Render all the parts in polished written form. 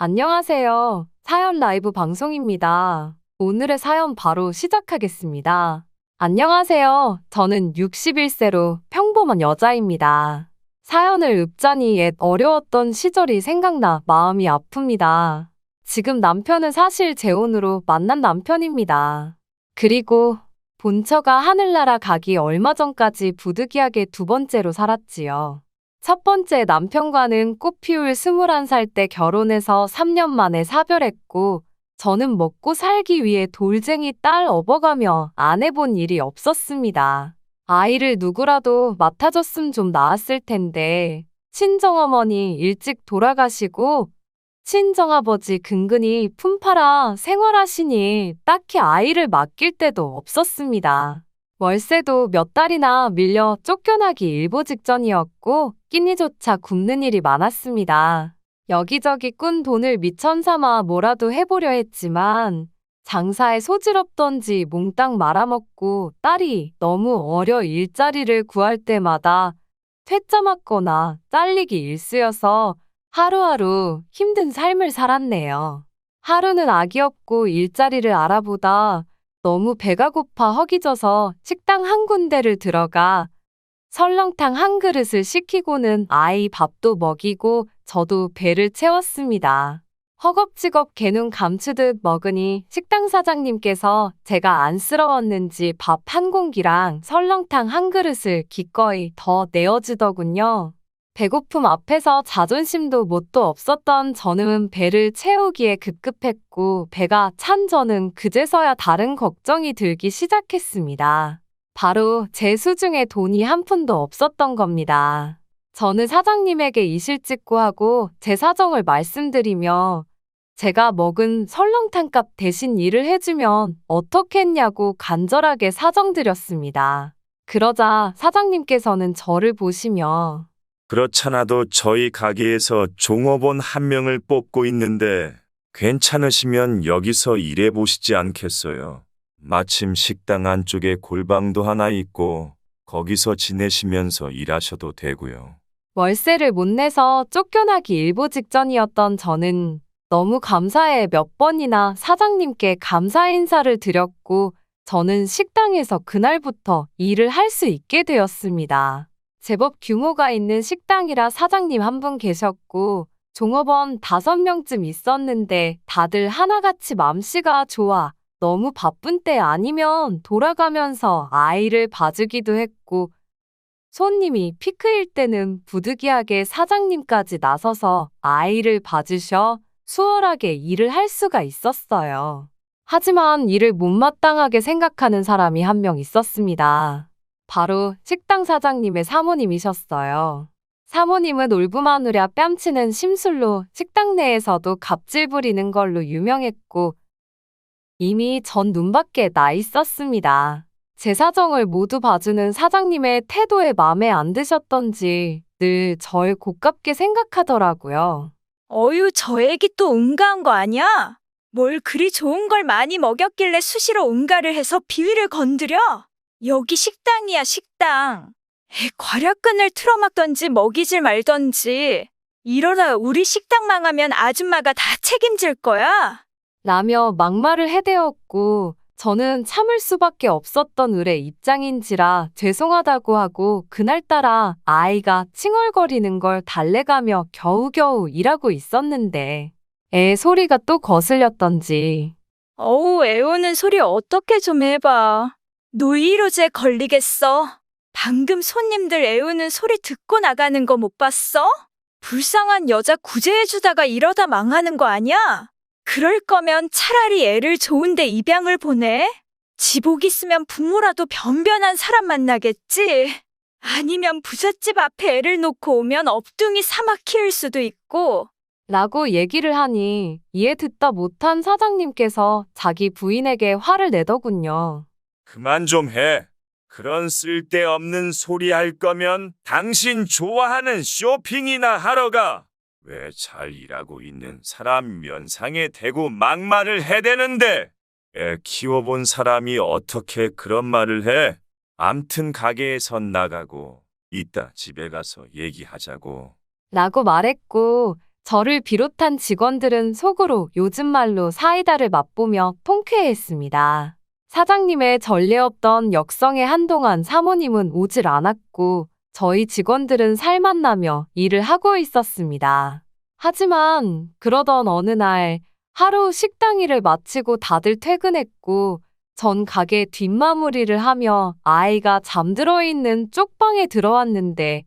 안녕하세요. 사연 라이브 방송입니다. 오늘의 사연 바로 시작하겠습니다. 안녕하세요. 저는 61세로 평범한 여자입니다. 사연을 읊자니 옛 어려웠던 시절이 생각나 마음이 아픕니다. 지금 남편은 사실 재혼으로 만난 남편입니다. 그리고 본처가 하늘나라 가기 얼마 전까지 부득이하게 두 번째로 살았지요. 첫 번째 남편과는 꽃피울 21살 때 결혼해서 3년 만에 사별했고, 저는 먹고 살기 위해 돌쟁이 딸 업어가며 안 해본 일이 없었습니다. 아이를 누구라도 맡아줬으면 좀 나았을 텐데, 친정어머니 일찍 돌아가시고, 친정아버지 근근히 품팔아 생활하시니 딱히 아이를 맡길 데도 없었습니다. 월세도 몇 달이나 밀려 쫓겨나기 일보 직전이었고 끼니조차 굶는 일이 많았습니다. 여기저기 꾼 돈을 미천 삼아 뭐라도 해보려 했지만 장사에 소질없던지 몽땅 말아먹고 딸이 너무 어려 일자리를 구할 때마다 퇴짜 맞거나 잘리기 일쑤여서 하루하루 힘든 삶을 살았네요. 하루는 아기 없고 일자리를 알아보다 너무 배가 고파 허기져서 식당 한 군데를 들어가 설렁탕 한 그릇을 시키고는 아이 밥도 먹이고 저도 배를 채웠습니다. 허겁지겁 개눈 감추듯 먹으니 식당 사장님께서 제가 안쓰러웠는지 밥 한 공기랑 설렁탕 한 그릇을 기꺼이 더 내어주더군요. 배고픔 앞에서 자존심도 뭣도 없었던 저는 배를 채우기에 급급했고 배가 찬 저는 그제서야 다른 걱정이 들기 시작했습니다. 바로 제 수중에 돈이 한 푼도 없었던 겁니다. 저는 사장님에게 이실직고하고 제 사정을 말씀드리며 제가 먹은 설렁탕값 대신 일을 해주면 어떻겠냐고 간절하게 사정드렸습니다. 그러자 사장님께서는 저를 보시며 그렇잖아도 저희 가게에서 종업원 한 명을 뽑고 있는데 괜찮으시면 여기서 일해 보시지 않겠어요? 마침 식당 안쪽에 골방도 하나 있고 거기서 지내시면서 일하셔도 되고요. 월세를 못 내서 쫓겨나기 일보 직전이었던 저는 너무 감사해 몇 번이나 사장님께 감사 인사를 드렸고 저는 식당에서 그날부터 일을 할 수 있게 되었습니다. 제법 규모가 있는 식당이라 사장님 한 분 계셨고 종업원 5명쯤 있었는데 다들 하나같이 맘씨가 좋아 너무 바쁜 때 아니면 돌아가면서 아이를 봐주기도 했고 손님이 피크일 때는 부득이하게 사장님까지 나서서 아이를 봐주셔 수월하게 일을 할 수가 있었어요. 하지만 이를 못마땅하게 생각하는 사람이 한 명 있었습니다. 바로 식당 사장님의 사모님이셨어요. 사모님은 울부마누랴 뺨치는 심술로 식당 내에서도 갑질 부리는 걸로 유명했고 이미 전 눈밖에 나 있었습니다. 제 사정을 모두 봐주는 사장님의 태도에 마음에 안 드셨던지 늘 절 고깝게 생각하더라고요. 어휴, 저 애기 또 응가한 거 아니야? 뭘 그리 좋은 걸 많이 먹였길래 수시로 응가를 해서 비위를 건드려? 여기 식당이야, 식당. 과략근을 틀어막던지 먹이질 말던지. 이러다 우리 식당 망하면 아줌마가 다 책임질 거야. 라며 막말을 해대었고 저는 참을 수밖에 없었던 을의 입장인지라 죄송하다고 하고 그날따라 아이가 칭얼거리는 걸 달래가며 겨우겨우 일하고 있었는데 애 소리가 또 거슬렸던지 어우, 애우는 소리 어떻게 좀 해봐. 노이로제 걸리겠어. 방금 손님들 애우는 소리 듣고 나가는 거 못 봤어? 불쌍한 여자 구제해주다가 이러다 망하는 거 아니야? 그럴 거면 차라리 애를 좋은데 입양을 보내? 지복 있으면 부모라도 변변한 사람 만나겠지. 아니면 부잣집 앞에 애를 놓고 오면 업둥이 사막 키울 수도 있고. 라고 얘기를 하니 이에 듣다 못한 사장님께서 자기 부인에게 화를 내더군요. 그만 좀 해. 그런 쓸데없는 소리 할 거면 당신 좋아하는 쇼핑이나 하러 가. 왜 잘 일하고 있는 사람 면상에 대고 막말을 해대는데? 애 키워본 사람이 어떻게 그런 말을 해? 암튼 가게에선 나가고 이따 집에 가서 얘기하자고. 라고 말했고 저를 비롯한 직원들은 속으로 요즘 말로 사이다를 맛보며 통쾌해했습니다. 사장님의 전례 없던 역성에 한동안 사모님은 오질 않았고 저희 직원들은 살맛 나며 일을 하고 있었습니다. 하지만 그러던 어느 날 하루 식당 일을 마치고 다들 퇴근했고 전 가게 뒷마무리를 하며 아이가 잠들어 있는 쪽방에 들어왔는데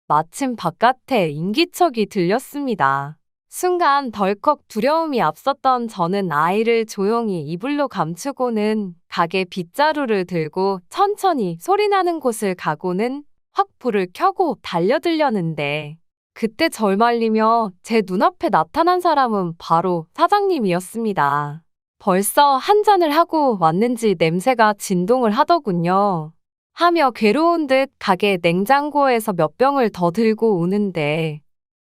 마침 바깥에 인기척이 들렸습니다. 순간 덜컥 두려움이 앞섰던 저는 아이를 조용히 이불로 감추고는 가게 빗자루를 들고 천천히 소리나는 곳을 가고는 확 불을 켜고 달려들려는데 그때 절 말리며 제 눈앞에 나타난 사람은 바로 사장님이었습니다. 벌써 한 잔을 하고 왔는지 냄새가 진동을 하더군요. 하며 괴로운 듯 가게 냉장고에서 몇 병을 더 들고 오는데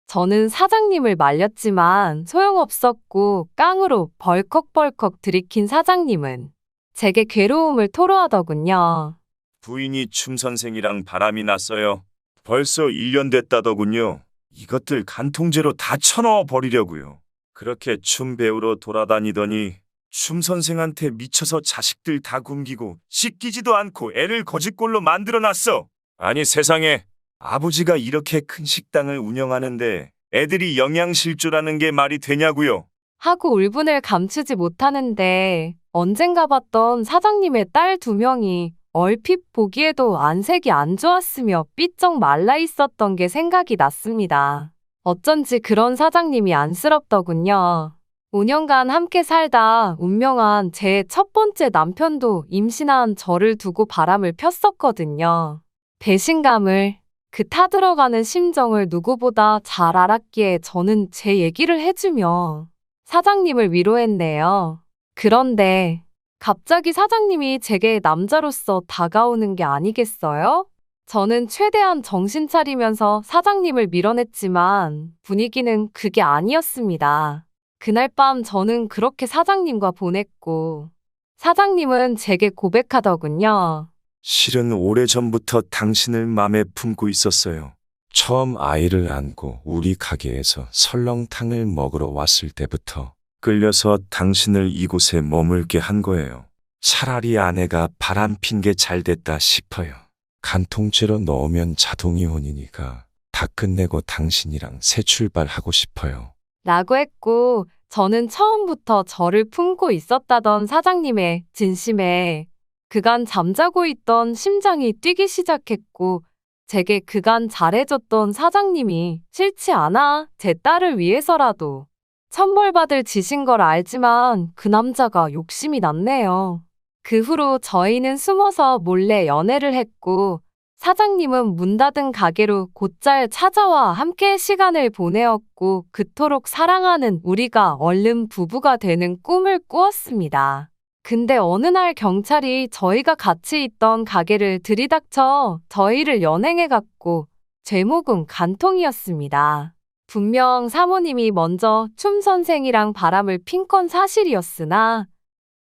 저는 사장님을 말렸지만 소용없었고 깡으로 벌컥벌컥 들이킨 사장님은 제게 괴로움을 토로하더군요. 부인이 춤 선생이랑 바람이 났어요. 벌써 1년 됐다더군요. 이것들 간통죄로 다 쳐넣어 버리려고요. 그렇게 춤 배우러 돌아다니더니 춤 선생한테 미쳐서 자식들 다 굶기고 씻기지도 않고 애를 거짓골로 만들어놨어. 아니 세상에, 아버지가 이렇게 큰 식당을 운영하는데 애들이 영양실조라는 게 말이 되냐고요. 하고 울분을 감추지 못하는데 언젠가 봤던 사장님의 딸 2명이 얼핏 보기에도 안색이 안 좋았으며 삐쩍 말라 있었던 게 생각이 났습니다. 어쩐지 그런 사장님이 안쓰럽더군요. 5년간 함께 살다 운명한 제 첫 번째 남편도 임신한 저를 두고 바람을 폈었거든요. 배신감을, 그 타들어가는 심정을 누구보다 잘 알았기에 저는 제 얘기를 해주며 사장님을 위로했네요. 그런데 갑자기 사장님이 제게 남자로서 다가오는 게 아니겠어요? 저는 최대한 정신 차리면서 사장님을 밀어냈지만 분위기는 그게 아니었습니다. 그날 밤 저는 그렇게 사장님과 보냈고 사장님은 제게 고백하더군요. 실은 오래전부터 당신을 맘에 품고 있었어요. 처음 아이를 안고 우리 가게에서 설렁탕을 먹으러 왔을 때부터 끌려서 당신을 이곳에 머물게 한 거예요. 차라리 아내가 바람핀 게 잘 됐다 싶어요. 간통죄로 넣으면 자동이혼이니까 다 끝내고 당신이랑 새 출발하고 싶어요. 라고 했고 저는 처음부터 저를 품고 있었다던 사장님의 진심에 그간 잠자고 있던 심장이 뛰기 시작했고 제게 그간 잘해줬던 사장님이 싫지 않아 제 딸을 위해서라도 천벌받을 짓인 걸 알지만 그 남자가 욕심이 났네요. 그 후로 저희는 숨어서 몰래 연애를 했고 사장님은 문 닫은 가게로 곧잘 찾아와 함께 시간을 보내었고 그토록 사랑하는 우리가 얼른 부부가 되는 꿈을 꾸었습니다. 근데 어느 날 경찰이 저희가 같이 있던 가게를 들이닥쳐 저희를 연행해갔고 제목은 간통이었습니다. 분명 사모님이 먼저 춤 선생이랑 바람을 핀 건 사실이었으나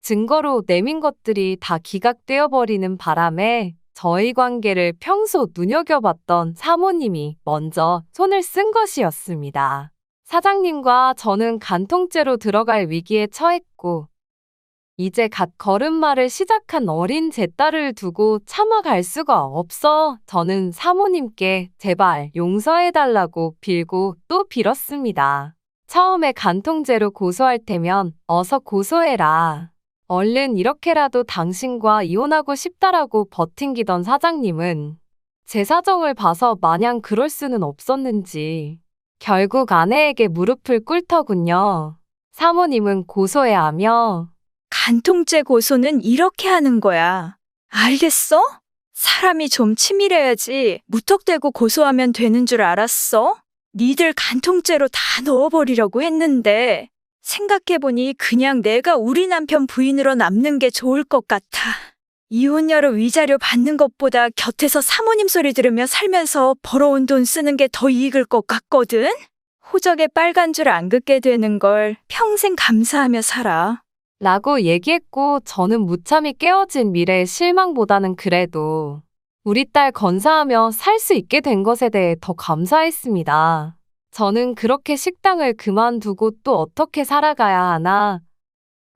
증거로 내민 것들이 다 기각되어 버리는 바람에 저희 관계를 평소 눈여겨봤던 사모님이 먼저 손을 쓴 것이었습니다. 사장님과 저는 간통죄로 들어갈 위기에 처했고 이제 갓 걸음마를 시작한 어린 제 딸을 두고 참아갈 수가 없어 저는 사모님께 제발 용서해달라고 빌고 또 빌었습니다. 처음에 간통죄로 고소할 테면 어서 고소해라. 얼른 이렇게라도 당신과 이혼하고 싶다라고 버팅기던 사장님은 제 사정을 봐서 마냥 그럴 수는 없었는지 결국 아내에게 무릎을 꿇더군요. 사모님은 고소해야 하며 간통죄 고소는 이렇게 하는 거야. 알겠어? 사람이 좀 치밀해야지 무턱대고 고소하면 되는 줄 알았어? 니들 간통죄로 다 넣어버리려고 했는데 생각해보니 그냥 내가 우리 남편 부인으로 남는 게 좋을 것 같아. 이혼녀로 위자료 받는 것보다 곁에서 사모님 소리 들으며 살면서 벌어온 돈 쓰는 게 더 이익일 것 같거든? 호적에 빨간 줄 안 긋게 되는 걸 평생 감사하며 살아. 라고 얘기했고 저는 무참히 깨어진 미래의 실망보다는 그래도 우리 딸 건사하며 살 수 있게 된 것에 대해 더 감사했습니다. 저는 그렇게 식당을 그만두고 또 어떻게 살아가야 하나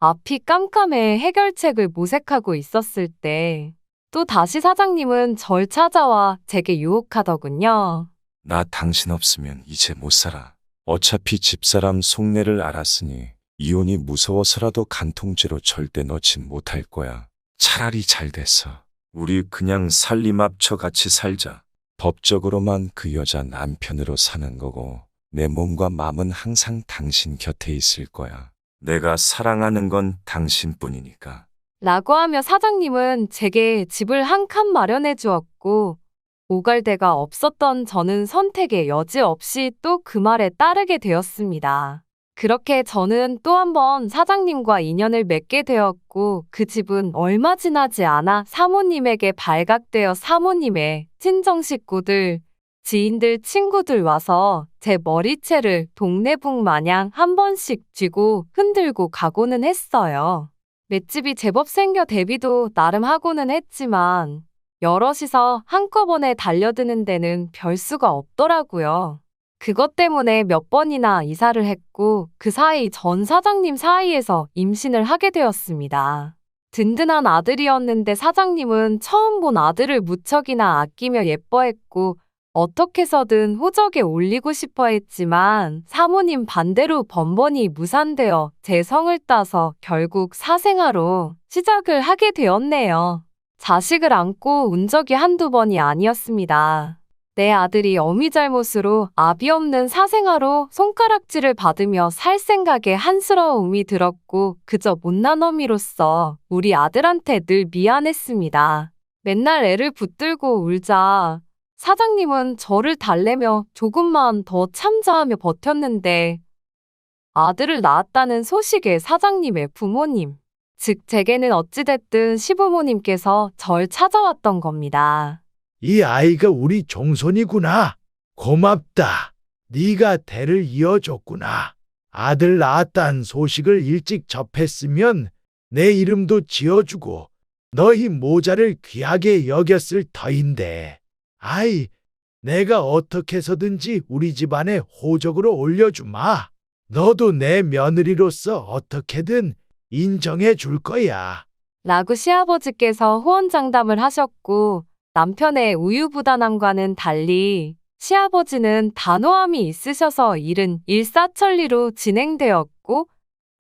앞이 깜깜해 해결책을 모색하고 있었을 때 또 다시 사장님은 절 찾아와 제게 유혹하더군요. 나 당신 없으면 이제 못 살아. 어차피 집사람 속내를 알았으니 이혼이 무서워서라도 간통죄로 절대 넣진 못할 거야. 차라리 잘 됐어. 우리 그냥 살림 합쳐 같이 살자. 법적으로만 그 여자 남편으로 사는 거고 내 몸과 마음은 항상 당신 곁에 있을 거야. 내가 사랑하는 건 당신뿐이니까. 라고 하며 사장님은 제게 집을 한 칸 마련해 주었고 오갈 데가 없었던 저는 선택의 여지 없이 또 그 말에 따르게 되었습니다. 그렇게 저는 또 한 번 사장님과 인연을 맺게 되었고 그 집은 얼마 지나지 않아 사모님에게 발각되어 사모님의 친정 식구들, 지인들, 친구들 와서 제 머리채를 동네북 마냥 한 번씩 쥐고 흔들고 가고는 했어요. 맷집이 제법 생겨 데뷔도 나름 하고는 했지만 여럿이서 한꺼번에 달려드는 데는 별 수가 없더라고요. 그것 때문에 몇 번이나 이사를 했고 그 사이 전 사장님 사이에서 임신을 하게 되었습니다. 든든한 아들이었는데 사장님은 처음 본 아들을 무척이나 아끼며 예뻐했고 어떻게 해서든 호적에 올리고 싶어 했지만 사모님 반대로 번번이 무산되어 제 성을 따서 결국 사생아로 시작을 하게 되었네요. 자식을 안고 운 적이 한두 번이 아니었습니다. 내 아들이 어미 잘못으로 아비 없는 사생아로 손가락질을 받으며 살 생각에 한스러움이 들었고 그저 못난 어미로서 우리 아들한테 늘 미안했습니다. 맨날 애를 붙들고 울자 사장님은 저를 달래며 조금만 더 참자하며 버텼는데 아들을 낳았다는 소식에 사장님의 부모님, 즉 제게는 어찌됐든 시부모님께서 절 찾아왔던 겁니다. 이 아이가 우리 종손이구나. 고맙다. 네가 대를 이어줬구나. 아들 낳았다는 소식을 일찍 접했으면 내 이름도 지어주고 너희 모자를 귀하게 여겼을 터인데. 아이, 내가 어떻게 해서든지 우리 집안에 호적으로 올려주마. 너도 내 며느리로서 어떻게든 인정해 줄 거야. 라고 시아버지께서 호언장담을 하셨고 남편의 우유부단함과는 달리 시아버지는 단호함이 있으셔서 일은 일사천리로 진행되었고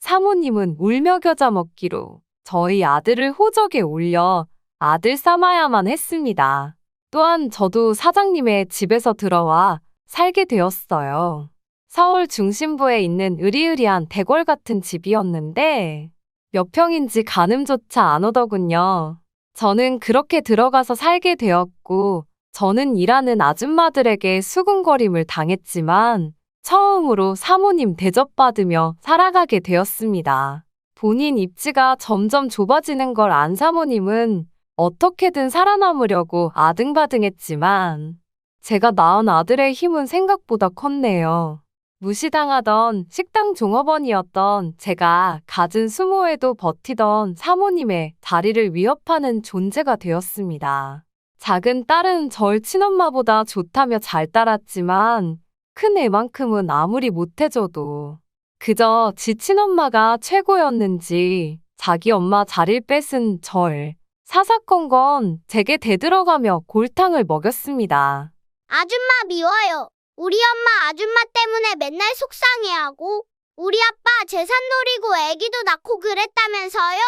사모님은 울며 겨자 먹기로 저희 아들을 호적에 올려 아들 삼아야만 했습니다. 또한 저도 사장님의 집에서 들어와 살게 되었어요. 서울 중심부에 있는 으리으리한 대궐 같은 집이었는데 몇 평인지 가늠조차 안 오더군요. 저는 그렇게 들어가서 살게 되었고 저는 일하는 아줌마들에게 수군거림을 당했지만 처음으로 사모님 대접받으며 살아가게 되었습니다. 본인 입지가 점점 좁아지는 걸 안 사모님은 어떻게든 살아남으려고 아등바등했지만 제가 낳은 아들의 힘은 생각보다 컸네요. 무시당하던 식당 종업원이었던 제가 갖은 수모에도 버티던 사모님의 자리를 위협하는 존재가 되었습니다. 작은 딸은 절 친엄마보다 좋다며 잘 따랐지만 큰 애만큼은 아무리 못해줘도 그저 지 친엄마가 최고였는지 자기 엄마 자리를 뺏은 절 사사건건 제게 대들어가며 골탕을 먹였습니다. 아줌마 미워요. 우리 엄마 아줌마 때문에 맨날 속상해하고 우리 아빠 재산 노리고 애기도 낳고 그랬다면서요?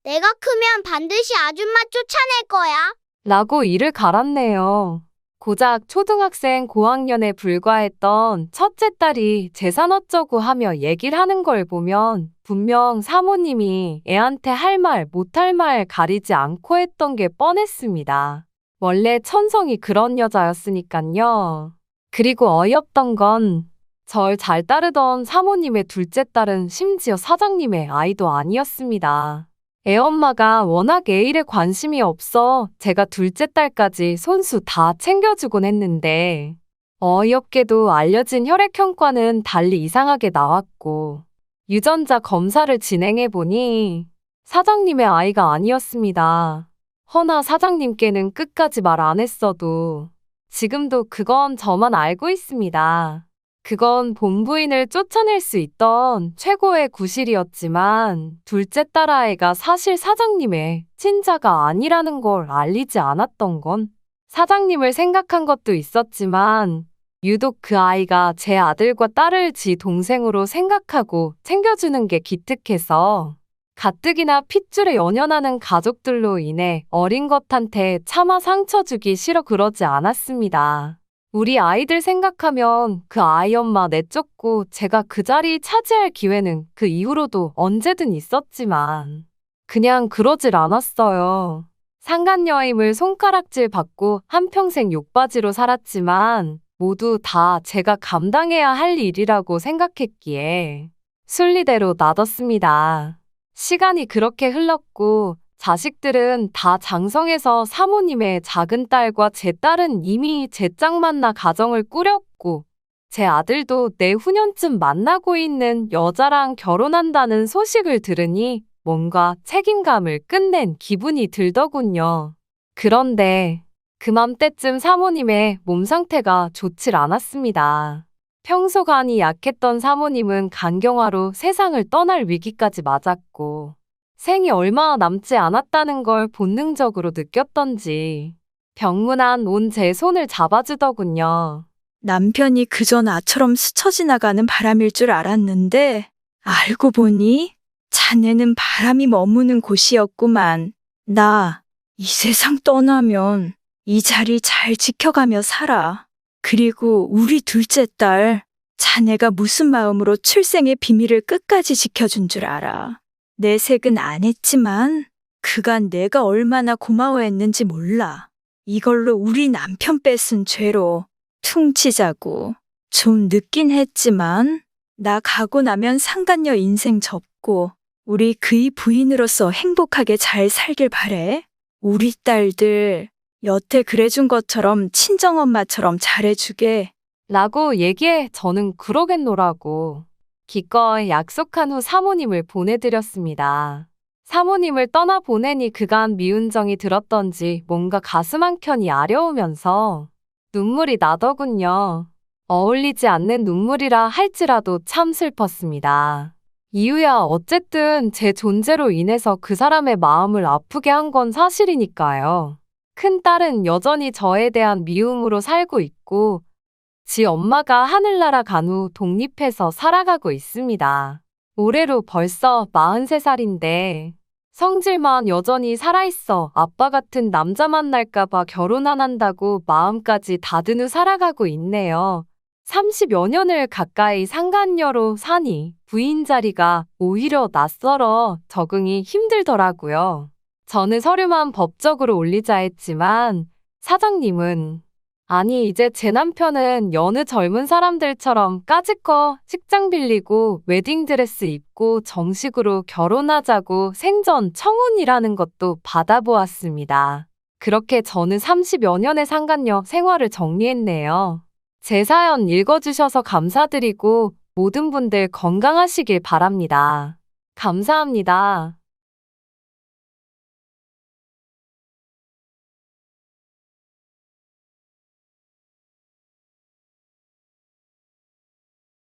내가 크면 반드시 아줌마 쫓아낼 거야. 라고 이를 갈았네요. 고작 초등학생 고학년에 불과했던 첫째 딸이 재산 어쩌고 하며 얘기를 하는 걸 보면 분명 사모님이 애한테 할 말 못할 말 가리지 않고 했던 게 뻔했습니다. 원래 천성이 그런 여자였으니깐요. 그리고 어이없던 건 절 잘 따르던 사모님의 둘째 딸은 심지어 사장님의 아이도 아니었습니다. 애엄마가 워낙 애 일에 관심이 없어 제가 둘째 딸까지 손수 다 챙겨주곤 했는데 어이없게도 알려진 혈액형과는 달리 이상하게 나왔고 유전자 검사를 진행해보니 사장님의 아이가 아니었습니다. 허나 사장님께는 끝까지 말 안 했어도 지금도 그건 저만 알고 있습니다. 그건 본부인을 쫓아낼 수 있던 최고의 구실이었지만 둘째 딸아이가 사실 사장님의 친자가 아니라는 걸 알리지 않았던 건 사장님을 생각한 것도 있었지만 유독 그 아이가 제 아들과 딸을 지 동생으로 생각하고 챙겨주는 게 기특해서 가뜩이나 핏줄에 연연하는 가족들로 인해 어린 것한테 차마 상처 주기 싫어 그러지 않았습니다. 우리 아이들 생각하면 그 아이 엄마 내쫓고 제가 그 자리 차지할 기회는 그 이후로도 언제든 있었지만 그냥 그러질 않았어요. 상간녀임을 손가락질 받고 한평생 욕바지로 살았지만 모두 다 제가 감당해야 할 일이라고 생각했기에 순리대로 놔뒀습니다. 시간이 그렇게 흘렀고 자식들은 다 장성해서 사모님의 작은 딸과 제 딸은 이미 제 짝 만나 가정을 꾸렸고 제 아들도 내후년쯤 만나고 있는 여자랑 결혼한다는 소식을 들으니 뭔가 책임감을 끝낸 기분이 들더군요. 그런데 그맘때쯤 사모님의 몸 상태가 좋질 않았습니다. 평소 간이 약했던 사모님은 간경화로 세상을 떠날 위기까지 맞았고 생이 얼마 남지 않았다는 걸 본능적으로 느꼈던지 병문안 온 제 손을 잡아주더군요. 남편이 그저 나처럼 스쳐 지나가는 바람일 줄 알았는데 알고 보니 자네는 바람이 머무는 곳이었구만. 나 이 세상 떠나면 이 자리 잘 지켜가며 살아. 그리고 우리 둘째 딸, 자네가 무슨 마음으로 출생의 비밀을 끝까지 지켜준 줄 알아. 내색은 안 했지만 그간 내가 얼마나 고마워했는지 몰라. 이걸로 우리 남편 뺏은 죄로 퉁치자고 좀 늦긴 했지만 나 가고 나면 상간녀 인생 접고 우리 그의 부인으로서 행복하게 잘 살길 바래. 우리 딸들 여태 그래준 것처럼 친정엄마처럼 잘해주게. 라고 얘기해 저는 그러겠노라고 기꺼이 약속한 후 사모님을 보내드렸습니다. 사모님을 떠나보내니 그간 미운 정이 들었던지 뭔가 가슴 한켠이 아려우면서 눈물이 나더군요. 어울리지 않는 눈물이라 할지라도 참 슬펐습니다. 이유야 어쨌든 제 존재로 인해서 그 사람의 마음을 아프게 한 건 사실이니까요. 큰딸은 여전히 저에 대한 미움으로 살고 있고 지 엄마가 하늘나라 간 후 독립해서 살아가고 있습니다. 올해로 벌써 43살인데 성질만 여전히 살아있어 아빠 같은 남자 만날까봐 결혼 안 한다고 마음까지 다든 후 살아가고 있네요. 30여 년을 가까이 상간녀로 사니 부인 자리가 오히려 낯설어 적응이 힘들더라고요. 저는 서류만 법적으로 올리자 했지만 사장님은 아니 이제 제 남편은 여느 젊은 사람들처럼 까짓거 식장 빌리고 웨딩드레스 입고 정식으로 결혼하자고 생전 청혼이라는 것도 받아보았습니다. 그렇게 저는 30여 년의 상간녀 생활을 정리했네요. 제 사연 읽어주셔서 감사드리고 모든 분들 건강하시길 바랍니다. 감사합니다.